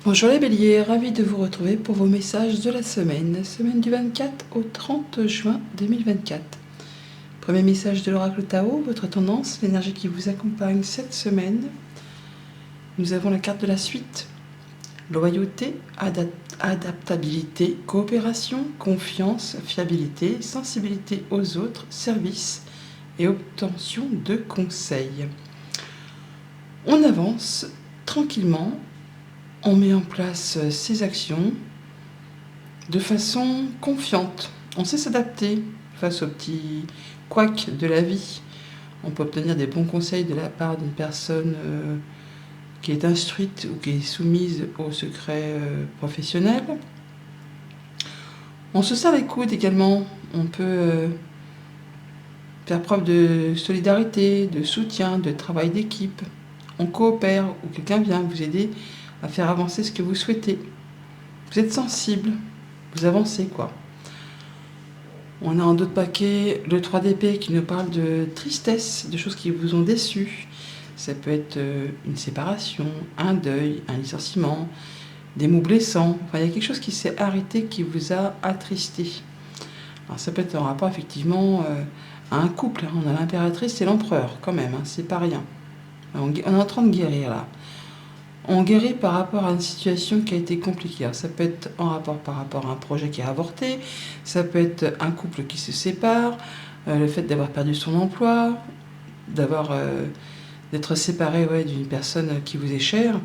Bonjour les béliers, ravi de vous retrouver pour vos messages de la semaine du 24 au 30 juin 2024. Premier message de l'oracle Tao, votre tendance, l'énergie qui vous accompagne cette semaine. Nous avons la carte de la suite, loyauté, adaptabilité, coopération, confiance, fiabilité, sensibilité aux autres, service et obtention de conseils. On avance tranquillement. On met en place ces actions de façon confiante. On sait s'adapter face aux petits couacs de la vie. On peut obtenir des bons conseils de la part d'une personne qui est instruite ou qui est soumise au secret professionnel. On se serre les coudes également. On peut faire preuve de solidarité, de soutien, de travail d'équipe. On coopère ou quelqu'un vient vous aider à faire avancer ce que vous souhaitez. Vous êtes sensible, vous avancez quoi. On a en d'autres paquets le 3 d'épée qui nous parle de tristesse, de choses qui vous ont déçu. Ça peut être une séparation, un deuil, un licenciement, des mots blessants. Enfin, il y a quelque chose qui s'est arrêté, qui vous a attristé. Alors ça peut être en rapport effectivement à un couple. On a l'impératrice et l'empereur quand même, c'est pas rien. On est en train de guérir là. On guérit par rapport à une situation qui a été compliquée. Alors, ça peut être en rapport par rapport à un projet qui a avorté, ça peut être un couple qui se sépare, le fait d'avoir perdu son emploi, d'être séparé d'une personne qui vous est chère.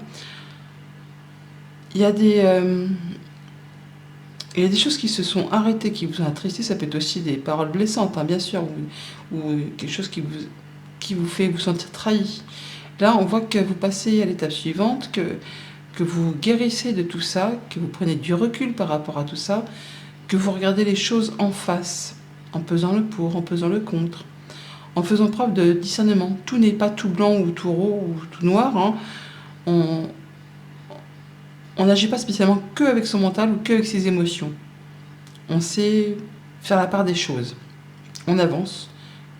Il y a des choses qui se sont arrêtées, qui vous ont attristé. Ça peut être aussi des paroles blessantes, bien sûr, ou quelque chose qui vous fait vous sentir trahi. Là, on voit que vous passez à l'étape suivante, que vous guérissez de tout ça, que vous prenez du recul par rapport à tout ça, que vous regardez les choses en face, en pesant le pour, en pesant le contre, en faisant preuve de discernement. Tout n'est pas tout blanc ou tout rose ou tout noir. On n'agit pas spécialement que avec son mental ou que avec ses émotions. On sait faire la part des choses. On avance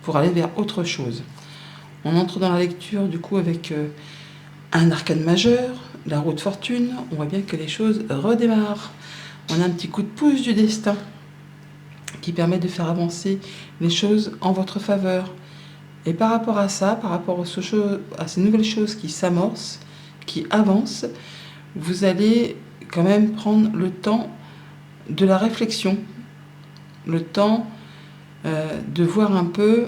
pour aller vers autre chose. On entre dans la lecture du coup avec un arcane majeur, la roue de fortune. On voit bien que les choses redémarrent. On a un petit coup de pouce du destin qui permet de faire avancer les choses en votre faveur. Et par rapport à ça, par rapport à ces nouvelles choses qui s'amorcent, qui avancent, vous allez quand même prendre le temps de la réflexion, le temps de voir un peu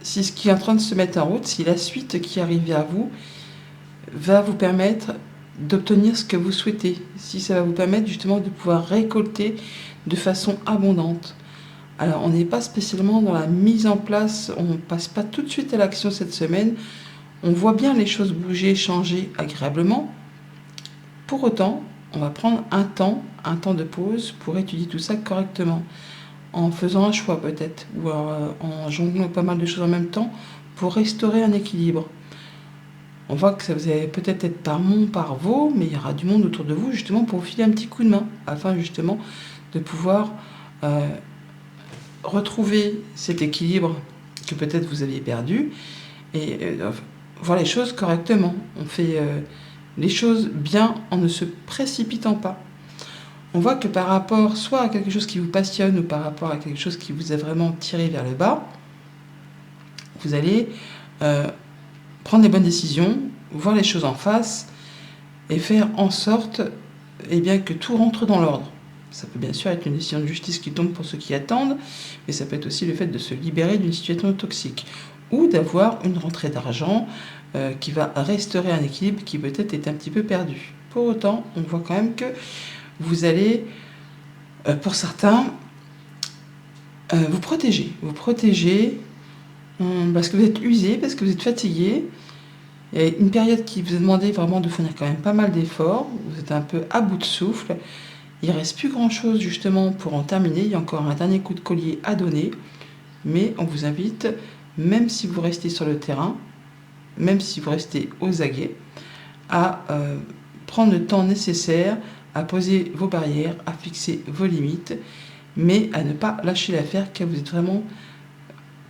si ce qui est en train de se mettre en route, si la suite qui arrive vers vous va vous permettre d'obtenir ce que vous souhaitez, si ça va vous permettre justement de pouvoir récolter de façon abondante. Alors on n'est pas spécialement dans la mise en place, on ne passe pas tout de suite à l'action cette semaine, on voit bien les choses bouger, changer agréablement. Pour autant, on va prendre un temps de pause pour étudier tout ça correctement, en faisant un choix peut-être, ou en jonglant pas mal de choses en même temps pour restaurer un équilibre. On voit que ça vous allez peut-être être par vous, mais il y aura du monde autour de vous justement pour vous filer un petit coup de main, afin justement de pouvoir retrouver cet équilibre que peut-être vous aviez perdu, et voir les choses correctement. On fait les choses bien en ne se précipitant pas. On voit que par rapport soit à quelque chose qui vous passionne ou par rapport à quelque chose qui vous a vraiment tiré vers le bas, vous allez prendre les bonnes décisions, voir les choses en face et faire en sorte que tout rentre dans l'ordre. Ça peut bien sûr être une décision de justice qui tombe pour ceux qui attendent, mais ça peut être aussi le fait de se libérer d'une situation toxique ou d'avoir une rentrée d'argent qui va restaurer un équilibre qui peut-être est un petit peu perdu. Pour autant, on voit quand même que vous allez, pour certains, vous protéger parce que vous êtes usé, parce que vous êtes fatigué. Il y a une période qui vous a demandé vraiment de fournir quand même pas mal d'efforts, vous êtes un peu à bout de souffle, il ne reste plus grand chose justement pour en terminer, il y a encore un dernier coup de collier à donner, mais on vous invite, même si vous restez sur le terrain, même si vous restez aux aguets, à prendre le temps nécessaire, à poser vos barrières, à fixer vos limites, mais à ne pas lâcher l'affaire car vous êtes vraiment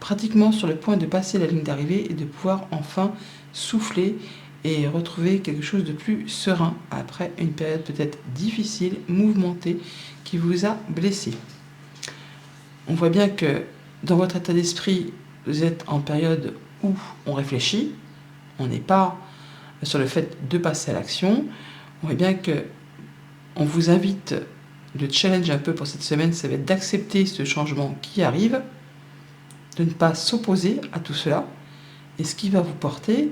pratiquement sur le point de passer la ligne d'arrivée et de pouvoir enfin souffler et retrouver quelque chose de plus serein après une période peut-être difficile, mouvementée, qui vous a blessé. On voit bien que dans votre état d'esprit, vous êtes en période où on réfléchit, on n'est pas sur le fait de passer à l'action. On voit bien que on vous invite, le challenge un peu pour cette semaine, ça va être d'accepter ce changement qui arrive, de ne pas s'opposer à tout cela. Et ce qui va vous porter,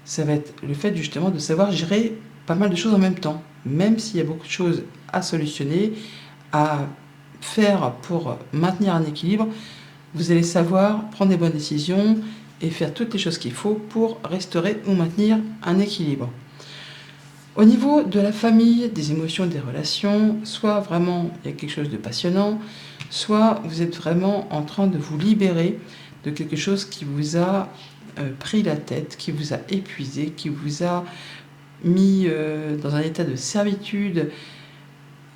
ça va être le fait justement de savoir gérer pas mal de choses en même temps. Même s'il y a beaucoup de choses à solutionner, à faire pour maintenir un équilibre, vous allez savoir prendre des bonnes décisions et faire toutes les choses qu'il faut pour restaurer ou maintenir un équilibre. Au niveau de la famille, des émotions, des relations, soit vraiment il y a quelque chose de passionnant, soit vous êtes vraiment en train de vous libérer de quelque chose qui vous a pris la tête, qui vous a épuisé, qui vous a mis dans un état de servitude.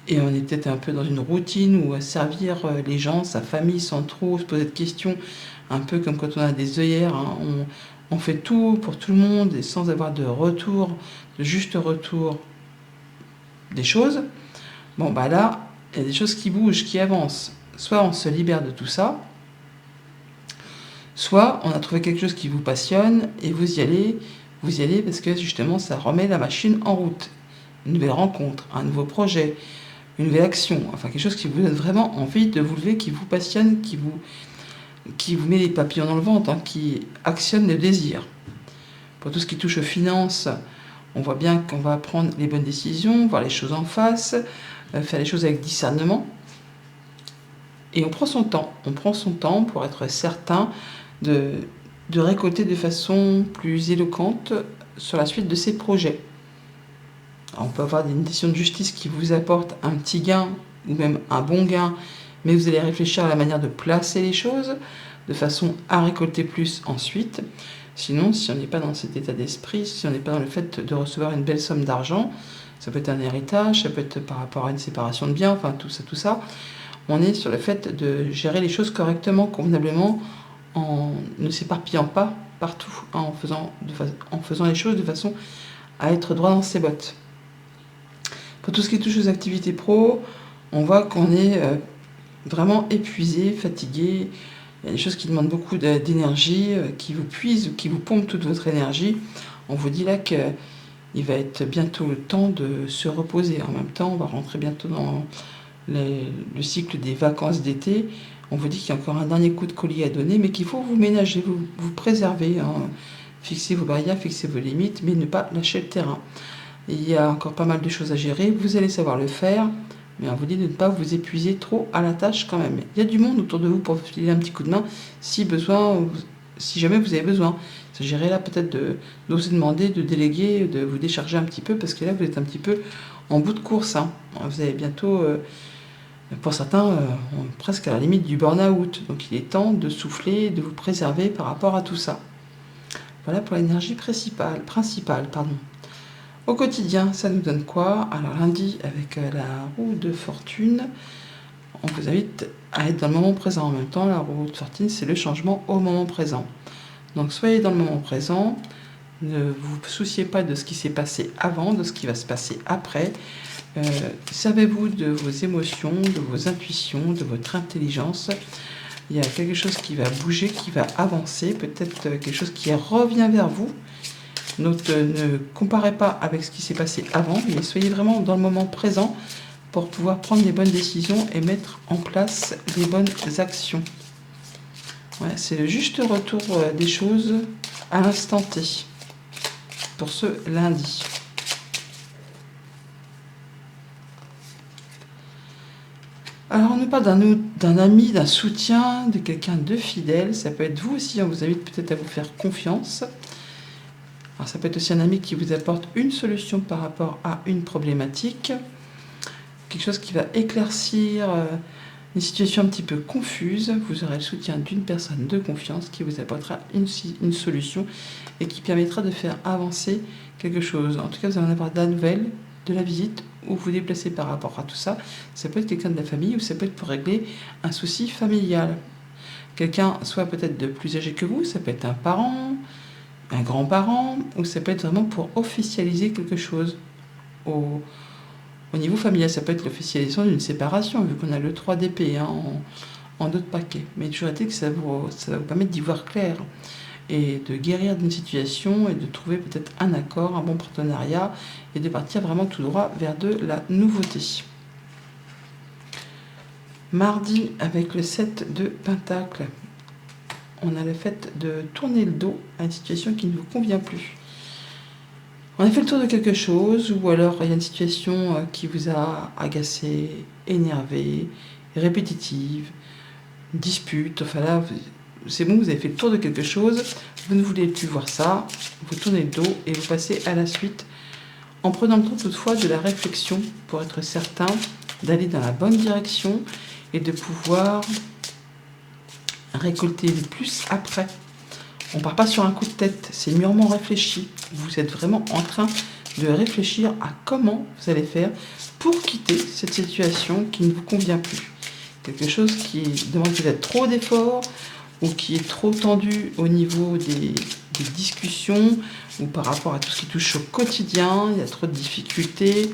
Et on est peut-être un peu dans une routine où servir les gens, sa famille, sans trop se poser de questions, un peu comme quand on a des œillères, hein, on fait tout pour tout le monde et sans avoir de retour, de juste retour des choses. Bon, bah là, il y a des choses qui bougent, qui avancent. Soit on se libère de tout ça, soit on a trouvé quelque chose qui vous passionne et vous y allez parce que justement ça remet la machine en route. Une nouvelle rencontre, un nouveau projet, une nouvelle action, enfin quelque chose qui vous donne vraiment envie de vous lever, qui vous passionne, qui vous met les papillons dans le ventre, hein, qui actionne le désir. Pour tout ce qui touche aux finances, on voit bien qu'on va prendre les bonnes décisions, voir les choses en face, faire les choses avec discernement. Et on prend son temps pour être certain de récolter de façon plus éloquente sur la suite de ses projets. Alors, on peut avoir une décision de justice qui vous apporte un petit gain ou même un bon gain, mais vous allez réfléchir à la manière de placer les choses de façon à récolter plus ensuite. Sinon, si on n'est pas dans cet état d'esprit, si on n'est pas dans le fait de recevoir une belle somme d'argent, ça peut être un héritage, ça peut être par rapport à une séparation de biens, enfin tout ça, on est sur le fait de gérer les choses correctement, convenablement, en ne s'éparpillant pas partout, hein, en faisant les choses de façon à être droit dans ses bottes. Pour tout ce qui touche aux activités pro, on voit qu'on est vraiment épuisé, fatigué. Il y a des choses qui demandent beaucoup d'énergie, qui vous puisent, qui vous pompent toute votre énergie. On vous dit là qu'il va être bientôt le temps de se reposer. En même temps, on va rentrer bientôt dans le cycle des vacances d'été. On vous dit qu'il y a encore un dernier coup de collier à donner, mais qu'il faut vous ménager, vous préserver, hein. Fixer vos barrières, fixer vos limites, mais ne pas lâcher le terrain. Il y a encore pas mal de choses à gérer, vous allez savoir le faire, mais on vous dit de ne pas vous épuiser trop à la tâche quand même. Il y a du monde autour de vous pour vous filer un petit coup de main si jamais vous avez besoin. Il s'agirait là peut-être d'oser demander, de déléguer, de vous décharger un petit peu, parce que là vous êtes un petit peu en bout de course, hein. Vous avez bientôt, pour certains, presque à la limite du burn-out. Donc il est temps de souffler, de vous préserver par rapport à tout ça. Voilà pour l'énergie principale. Au quotidien, ça nous donne quoi? Alors lundi, avec la roue de fortune, on vous invite à être dans le moment présent. En même temps, la roue de fortune, c'est le changement au moment présent. Donc soyez dans le moment présent, ne vous souciez pas de ce qui s'est passé avant, de ce qui va se passer après. Servez-vous de vos émotions, de vos intuitions, de votre intelligence. Il y a quelque chose qui va bouger, qui va avancer, peut-être quelque chose qui revient vers vous. Donc ne comparez pas avec ce qui s'est passé avant, mais soyez vraiment dans le moment présent pour pouvoir prendre les bonnes décisions et mettre en place les bonnes actions. Ouais, c'est le juste retour des choses à l'instant T pour ce lundi. Alors on nous parle d'un ami, d'un soutien, de quelqu'un de fidèle. Ça peut être vous aussi, on vous invite peut-être à vous faire confiance. Alors ça peut être aussi un ami qui vous apporte une solution par rapport à une problématique. Quelque chose qui va éclaircir une situation un petit peu confuse. Vous aurez le soutien d'une personne de confiance qui vous apportera une solution et qui permettra de faire avancer quelque chose. En tout cas, vous allez en avoir de la nouvelle, de la visite, ou vous déplacez par rapport à tout ça. Ça peut être quelqu'un de la famille ou ça peut être pour régler un souci familial. Quelqu'un soit peut-être de plus âgé que vous, ça peut être un parent, un grand-parent, ou ça peut être vraiment pour officialiser quelque chose. Au niveau familial, ça peut être l'officialisation d'une séparation, vu qu'on a le 3 d'épée en d'autres paquets. Mais toujours est-il que ça va vous permettre d'y voir clair et de guérir d'une situation et de trouver peut-être un accord, un bon partenariat et de partir vraiment tout droit vers de la nouveauté. Mardi, avec le 7 de Pentacle, on a le fait de tourner le dos à une situation qui ne vous convient plus. On a fait le tour de quelque chose, ou alors il y a une situation qui vous a agacé, énervé, répétitive, dispute, enfin là, c'est bon, vous avez fait le tour de quelque chose, vous ne voulez plus voir ça, vous tournez le dos et vous passez à la suite, en prenant le temps toutefois de la réflexion pour être certain d'aller dans la bonne direction et de pouvoir récolter le plus après. On ne part pas sur un coup de tête, c'est mûrement réfléchi. Vous êtes vraiment en train de réfléchir à comment vous allez faire pour quitter cette situation qui ne vous convient plus. Quelque chose qui demande peut-être trop d'efforts ou qui est trop tendu au niveau des discussions ou par rapport à tout ce qui touche au quotidien, il y a trop de difficultés.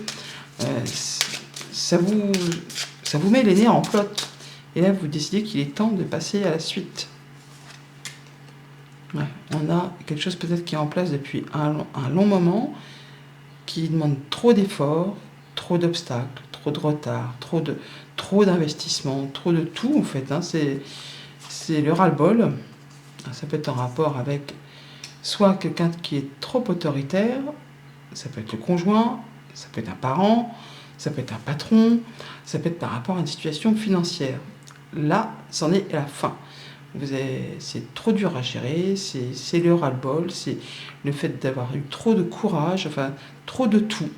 Ça vous met les nerfs en flotte. Et là, vous décidez qu'il est temps de passer à la suite. Ouais, on a quelque chose peut-être qui est en place depuis un long moment, qui demande trop d'efforts, trop d'obstacles, trop de retard, trop d'investissement, trop de tout en fait. C'est le ras-le-bol. Ça peut être en rapport avec soit quelqu'un qui est trop autoritaire, ça peut être le conjoint, ça peut être un parent, ça peut être un patron, ça peut être par rapport à une situation financière. Là, c'en est la fin. C'est trop dur à gérer, c'est le ras-le-bol, c'est le fait d'avoir eu trop de courage, enfin trop de tout.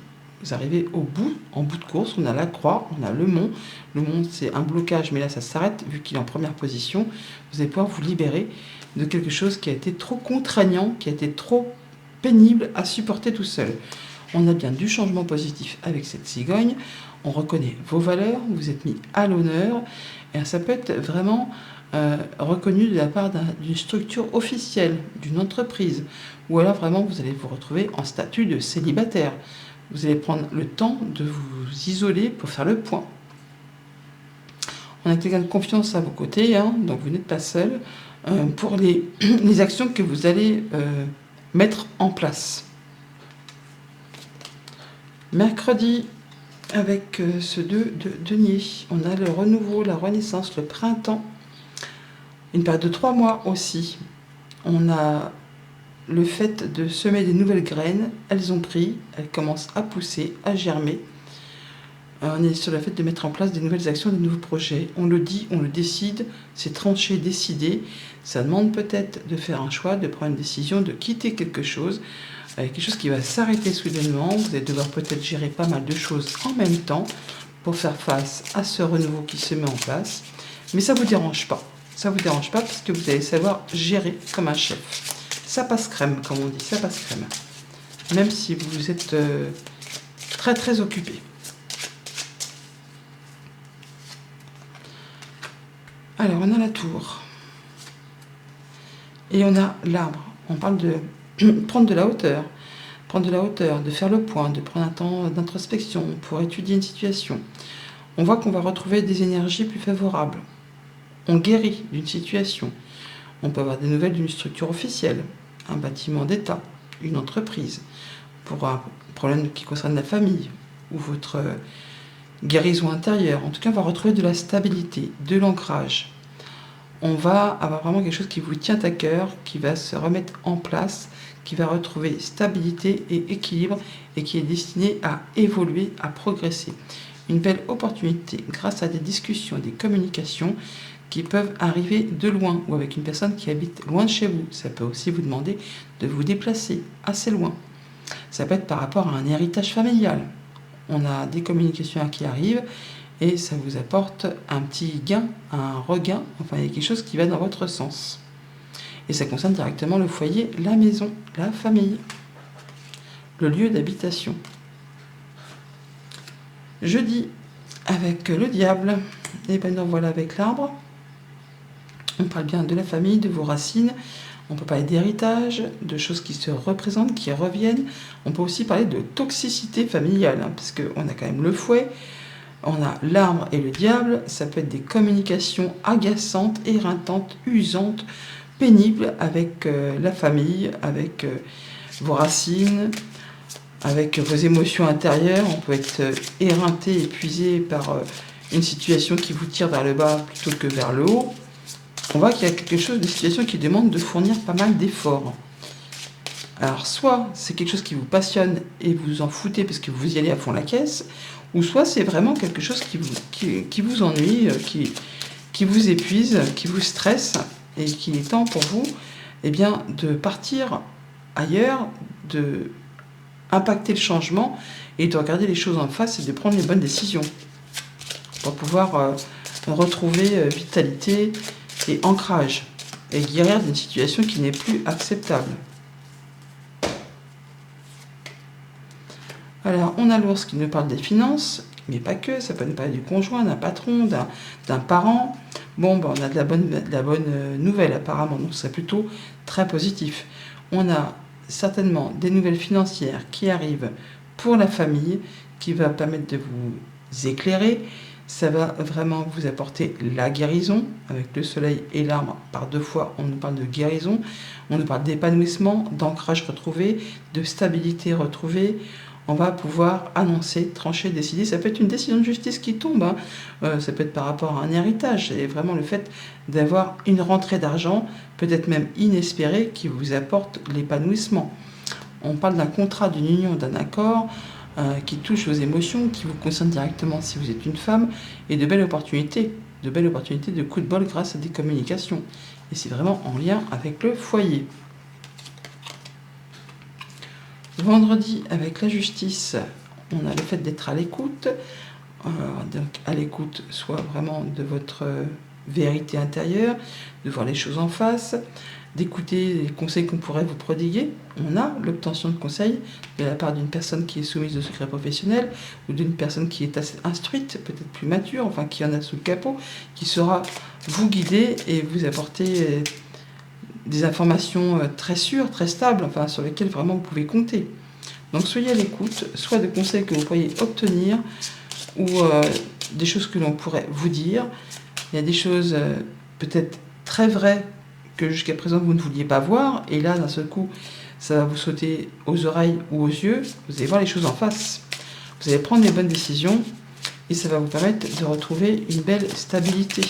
Vous arrivez en bout de course, on a la croix, on a le mont. Le mont, c'est un blocage, mais là, ça s'arrête, vu qu'il est en première position. Vous allez pouvoir vous libérer de quelque chose qui a été trop contraignant, qui a été trop pénible à supporter tout seul. On a bien du changement positif avec cette cigogne. On reconnaît vos valeurs, vous êtes mis à l'honneur. Et ça peut être vraiment reconnu de la part d'une structure officielle, d'une entreprise. Ou alors vraiment, vous allez vous retrouver en statut de célibataire. Vous allez prendre le temps de vous isoler pour faire le point. On a quelqu'un de confiance à vos côtés, donc vous n'êtes pas seul pour les actions que vous allez mettre en place. Mercredi, avec ce 2 de denier, on a le renouveau, la renaissance, le printemps, une période de 3 mois aussi. On a le fait de semer des nouvelles graines, elles ont pris, elles commencent à pousser, à germer. On est sur le fait de mettre en place des nouvelles actions, des nouveaux projets. On le dit, on le décide, c'est tranché, décidé. Ça demande peut-être de faire un choix, de prendre une décision, de quitter quelque chose qui va s'arrêter soudainement. Vous allez devoir peut-être gérer pas mal de choses en même temps pour faire face à ce renouveau qui se met en place. Mais ça ne vous dérange pas. Ça ne vous dérange pas parce que vous allez savoir gérer comme un chef. Ça passe crème, comme on dit, ça passe crème. Même si vous êtes très très occupé. Alors, on a la tour. Et on a l'arbre. On parle de prendre de la hauteur. Prendre de la hauteur, de faire le point, de prendre un temps d'introspection pour étudier une situation. On voit qu'on va retrouver des énergies plus favorables. On guérit d'une situation. On peut avoir des nouvelles d'une structure officielle, un bâtiment d'État, une entreprise, pour un problème qui concerne la famille ou votre guérison intérieure. En tout cas, on va retrouver de la stabilité, de l'ancrage. On va avoir vraiment quelque chose qui vous tient à cœur, qui va se remettre en place, qui va retrouver stabilité et équilibre et qui est destiné à évoluer, à progresser. Une belle opportunité grâce à des discussions, des communications qui peuvent arriver de loin ou avec une personne qui habite loin de chez vous. Ça peut aussi vous demander de vous déplacer assez loin. Ça peut être par rapport à un héritage familial. On a des communications qui arrivent et ça vous apporte un petit gain, un regain, enfin il y a quelque chose qui va dans votre sens. Et ça concerne directement le foyer, la maison, la famille, le lieu d'habitation. Jeudi, avec le diable, et ben nous voilà avec l'arbre. On parle bien de la famille, de vos racines. On peut parler d'héritage, de choses qui se représentent, qui reviennent. On peut aussi parler de toxicité familiale, hein, parce qu'on a quand même le fouet, on a l'arbre et le diable. Ça peut être des communications agaçantes, éreintantes, usantes, pénibles avec la famille, avec vos racines, avec vos émotions intérieures. On peut être éreinté, épuisé par une situation qui vous tire vers le bas plutôt que vers le haut. On voit qu'il y a quelque chose, une situation qui demande de fournir pas mal d'efforts. Alors, soit c'est quelque chose qui vous passionne et vous en foutez parce que vous y allez à fond la caisse, ou soit c'est vraiment quelque chose qui vous ennuie, qui vous épuise, qui vous stresse, et qu'il est temps pour vous de partir ailleurs, de impacter le changement et de regarder les choses en face et de prendre les bonnes décisions pour pouvoir retrouver vitalité et ancrage et guérir d'une situation qui n'est plus acceptable. Alors, on a l'ours qui nous parle des finances, mais pas que, ça peut nous parler du conjoint, d'un patron, d'un parent. Bon, on a de la bonne nouvelle apparemment, donc c'est plutôt très positif. On a certainement des nouvelles financières qui arrivent pour la famille, qui va permettre de vous éclairer. Ça va vraiment vous apporter la guérison, avec le soleil et l'arbre. Par 2 fois, on nous parle de guérison, on nous parle d'épanouissement, d'ancrage retrouvé, de stabilité retrouvée. On va pouvoir annoncer, trancher, décider. Ça peut être une décision de justice qui tombe, hein. Ça peut être par rapport à un héritage. C'est vraiment le fait d'avoir une rentrée d'argent, peut-être même inespérée, qui vous apporte l'épanouissement. On parle d'un contrat, d'une union, d'un accord qui touche vos émotions, qui vous concerne directement si vous êtes une femme, et de belles opportunités de coups de bol grâce à des communications. Et c'est vraiment en lien avec le foyer. Vendredi, avec la justice, on a le fait d'être à l'écoute. Donc à l'écoute, soit vraiment de votre vérité intérieure, de voir les choses en face, d'écouter les conseils qu'on pourrait vous prodiguer. On a l'obtention de conseils de la part d'une personne qui est soumise au secret professionnel ou d'une personne qui est assez instruite, peut-être plus mature, enfin qui en a sous le capot, qui saura vous guider et vous apporter des informations très sûres, très stables, enfin sur lesquelles vraiment vous pouvez compter. Donc soyez à l'écoute, soit de conseils que vous pourriez obtenir ou des choses que l'on pourrait vous dire. Il y a des choses peut-être très vraies que jusqu'à présent vous ne vouliez pas voir, et là d'un seul coup ça va vous sauter aux oreilles ou aux yeux, vous allez voir les choses en face, vous allez prendre les bonnes décisions et ça va vous permettre de retrouver une belle stabilité.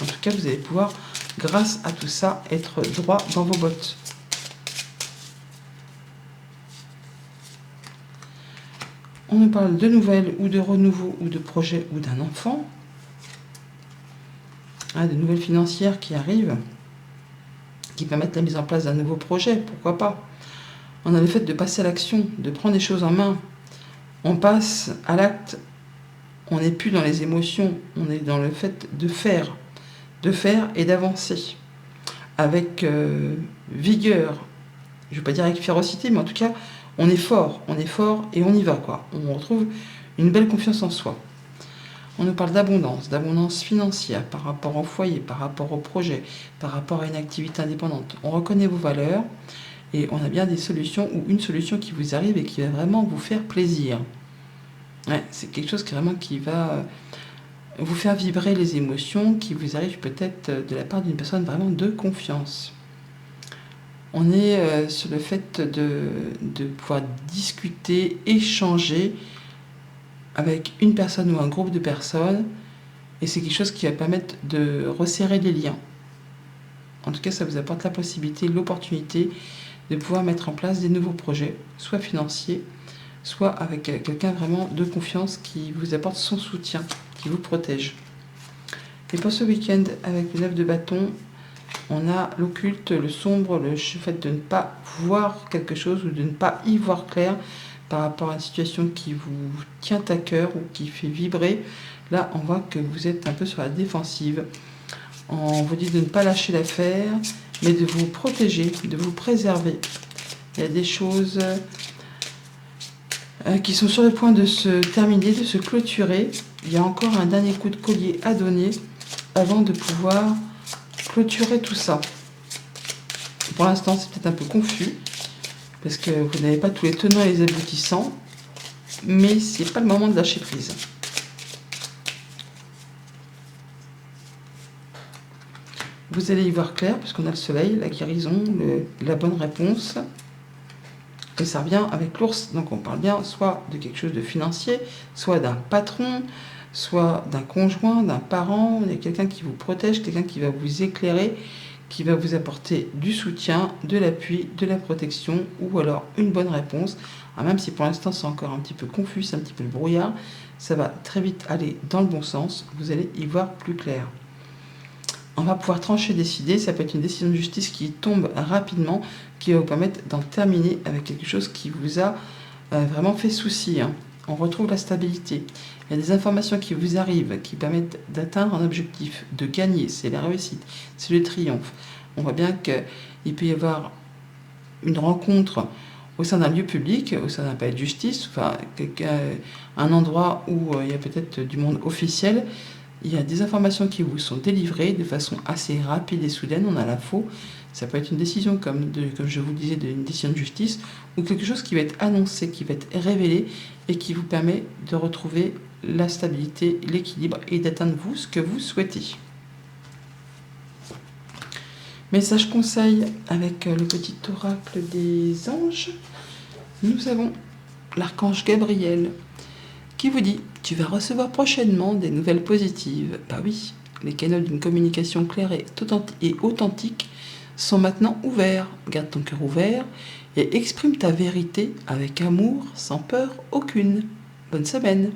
En tout cas, vous allez pouvoir, grâce à tout ça, être droit dans vos bottes. On nous parle de nouvelles ou de renouveau ou de projets ou d'un enfant. De nouvelles financières qui arrivent, qui permettent la mise en place d'un nouveau projet, pourquoi pas. On a le fait de passer à l'action, de prendre les choses en main. On passe à l'acte, on n'est plus dans les émotions, on est dans le fait de faire et d'avancer. Avec vigueur, je ne veux pas dire avec férocité, mais en tout cas, on est fort et on y va, quoi. On retrouve une belle confiance en soi. On nous parle d'abondance financière par rapport au foyer, par rapport au projet, par rapport à une activité indépendante. On reconnaît vos valeurs et on a bien des solutions ou une solution qui vous arrive et qui va vraiment vous faire plaisir. Ouais, c'est quelque chose qui va vous faire vibrer les émotions, qui vous arrive peut-être de la part d'une personne vraiment de confiance. On est sur le fait de pouvoir discuter, échanger avec une personne ou un groupe de personnes, et c'est quelque chose qui va permettre de resserrer les liens. En tout cas, ça vous apporte la possibilité, l'opportunité de pouvoir mettre en place des nouveaux projets, soit financiers, soit avec quelqu'un vraiment de confiance qui vous apporte son soutien, qui vous protège. Et pour ce week-end, avec le 9 de bâton, on a l'occulte, le sombre, le fait de ne pas voir quelque chose ou de ne pas y voir clair par rapport à une situation qui vous tient à cœur ou qui fait vibrer. Là, on voit que vous êtes un peu sur la défensive. On vous dit de ne pas lâcher l'affaire, mais de vous protéger, de vous préserver. Il y a des choses qui sont sur le point de se terminer, de se clôturer. Il y a encore un dernier coup de collier à donner avant de pouvoir clôturer tout ça. pour l'instant, c'est peut-être un peu confus, parce que vous n'avez pas tous les tenants et les aboutissants, mais c'est pas le moment de lâcher prise. Vous allez y voir clair, puisqu'on a le soleil, la guérison, la bonne réponse. Et ça revient avec l'ours, donc on parle bien soit de quelque chose de financier, soit d'un patron, soit d'un conjoint, d'un parent, il y a quelqu'un qui vous protège, quelqu'un qui va vous éclairer, qui va vous apporter du soutien, de l'appui, de la protection, ou alors une bonne réponse. Alors même si pour l'instant c'est encore un petit peu confus, c'est un petit peu le brouillard, ça va très vite aller dans le bon sens, vous allez y voir plus clair. On va pouvoir trancher, décider, ça peut être une décision de justice qui tombe rapidement, qui va vous permettre d'en terminer avec quelque chose qui vous a vraiment fait souci. On retrouve la stabilité. Il y a des informations qui vous arrivent, qui permettent d'atteindre un objectif, de gagner, c'est la réussite, c'est le triomphe. On voit bien qu'il peut y avoir une rencontre au sein d'un lieu public, au sein d'un palais de justice, enfin, un endroit où il y a peut-être du monde officiel. Il y a des informations qui vous sont délivrées de façon assez rapide et soudaine, on a l'info. Ça peut être une décision, comme je vous le disais, d'une décision de justice, ou quelque chose qui va être annoncé, qui va être révélé, et qui vous permet de retrouver la stabilité, l'équilibre, et d'atteindre vous ce que vous souhaitez. Message conseil avec le petit oracle des anges. Nous avons l'archange Gabriel qui vous dit « Tu vas recevoir prochainement des nouvelles positives. » Bah oui, les canaux d'une communication claire et authentique sont maintenant ouverts. Garde ton cœur ouvert et exprime ta vérité avec amour, sans peur aucune. Bonne semaine.